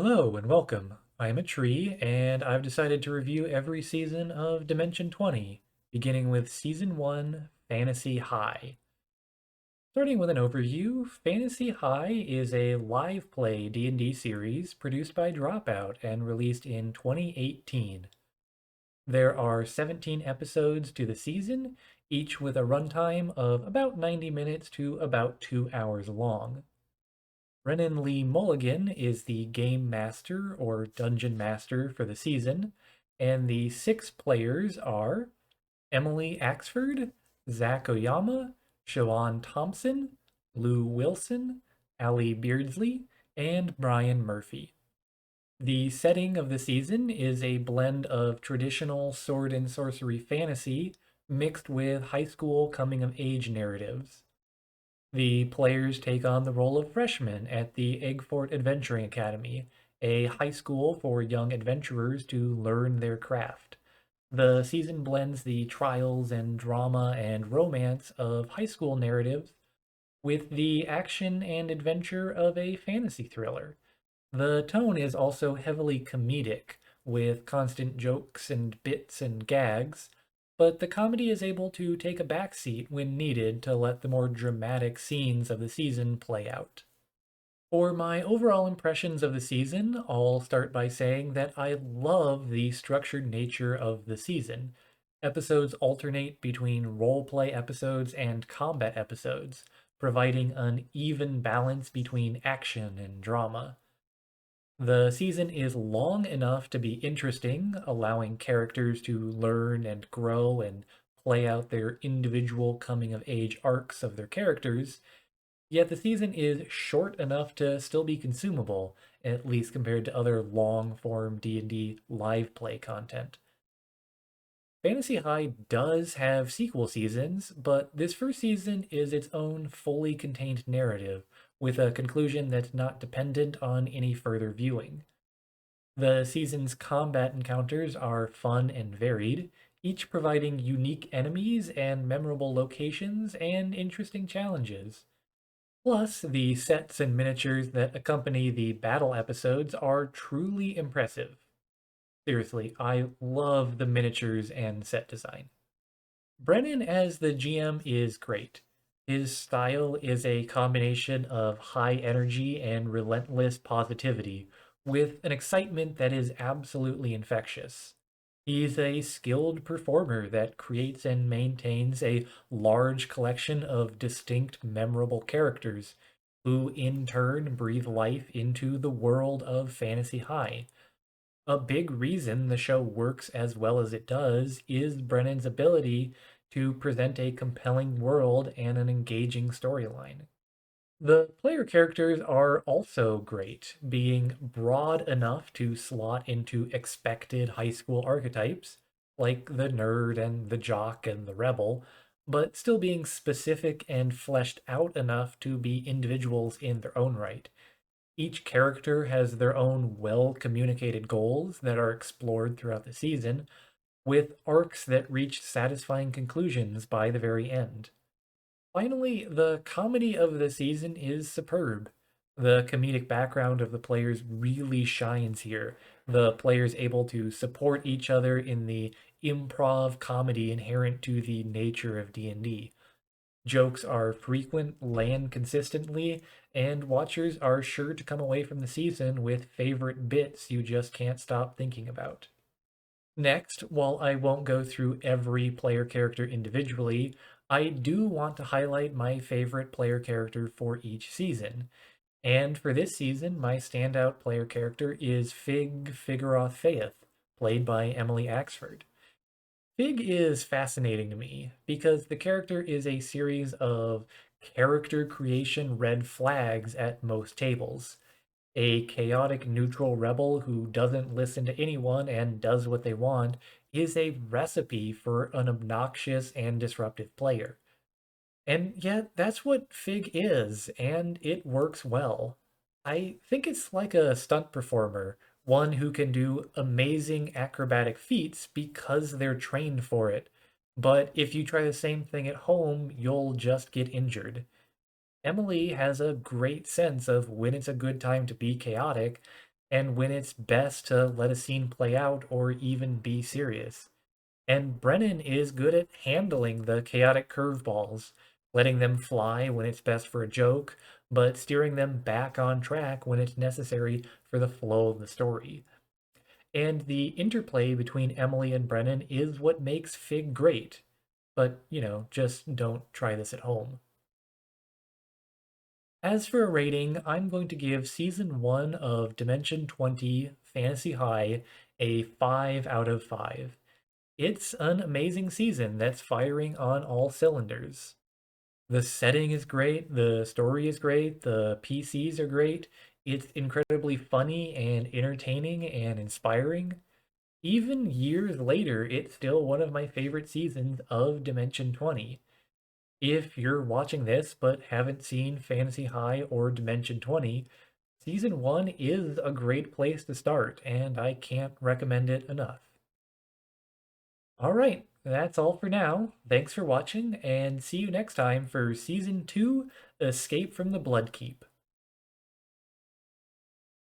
Hello and welcome. I am a tree, and I've decided to review every season of Dimension 20, beginning with Season 1, Fantasy High. Starting with an overview, Fantasy High is a live play D&D series produced by Dropout and released in 2018. There are 17 episodes to the season, each with a runtime of about 90 minutes to about 2 hours long. Brennan Lee Mulligan is the game master or dungeon master for the season, and the six players are Emily Axford, Zach Oyama, Siobhan Thompson, Lou Wilson, Ali Beardsley, and Brian Murphy. The setting of the season is a blend of traditional sword and sorcery fantasy mixed with high school coming of age narratives. The players take on the role of freshmen at the Eggfort Adventuring Academy, a high school for young adventurers to learn their craft. The season blends the trials and drama and romance of high school narratives with the action and adventure of a fantasy thriller. The tone is also heavily comedic, with constant jokes and bits and gags, but the comedy is able to take a backseat when needed to let the more dramatic scenes of the season play out. For my overall impressions of the season, I'll start by saying that I love the structured nature of the season. Episodes alternate between roleplay episodes and combat episodes, providing an even balance between action and drama. The season is long enough to be interesting, allowing characters to learn and grow and play out their individual coming of age arcs of their characters, yet the season is short enough to still be consumable, at least compared to other long-form D&D live play content. Fantasy High does have sequel seasons, but this first season is its own fully contained narrative, with a conclusion that's not dependent on any further viewing. The season's combat encounters are fun and varied, each providing unique enemies and memorable locations and interesting challenges. Plus, the sets and miniatures that accompany the battle episodes are truly impressive. Seriously, I love the miniatures and set design. Brennan as the GM is great. His style is a combination of high energy and relentless positivity, with an excitement that is absolutely infectious. He's a skilled performer that creates and maintains a large collection of distinct, memorable characters, who in turn breathe life into the world of Fantasy High. A big reason the show works as well as it does is Brennan's ability to present a compelling world and an engaging storyline. The player characters are also great, being broad enough to slot into expected high school archetypes, like the nerd and the jock and the rebel, but still being specific and fleshed out enough to be individuals in their own right. Each character has their own well communicated goals that are explored throughout the season, with arcs that reach satisfying conclusions by the very end. Finally, the comedy of the season is superb. The comedic background of the players really shines here. The players able to support each other in the improv comedy inherent to the nature of D&D. Jokes are frequent, land consistently, and watchers are sure to come away from the season with favorite bits you just can't stop thinking about. Next, while I won't go through every player character individually, I do want to highlight my favorite player character for each season. And for this season, my standout player character is Fig Figurath Faith, played by Emily Axford. Fig is fascinating to me because the character is a series of character creation red flags at most tables. A chaotic neutral rebel who doesn't listen to anyone and does what they want is a recipe for an obnoxious and disruptive player. And yet, that's what Fig is, and it works well. I think it's like a stunt performer, one who can do amazing acrobatic feats because they're trained for it. But if you try the same thing at home, you'll just get injured. Emily has a great sense of when it's a good time to be chaotic, and when it's best to let a scene play out or even be serious. And Brennan is good at handling the chaotic curveballs, letting them fly when it's best for a joke, but steering them back on track when it's necessary for the flow of the story. And the interplay between Emily and Brennan is what makes Fig great. But, just don't try this at home. As for a rating, I'm going to give Season 1 of Dimension 20 Fantasy High a 5 out of 5. It's an amazing season that's firing on all cylinders. The setting is great, the story is great, the PCs are great. It's incredibly funny and entertaining and inspiring. Even years later, it's still one of my favorite seasons of Dimension 20. If you're watching this but haven't seen Fantasy High or Dimension 20, Season 1 is a great place to start, and I can't recommend it enough. All right, that's all for now. Thanks for watching, and see you next time for Season 2 Escape from the Bloodkeep.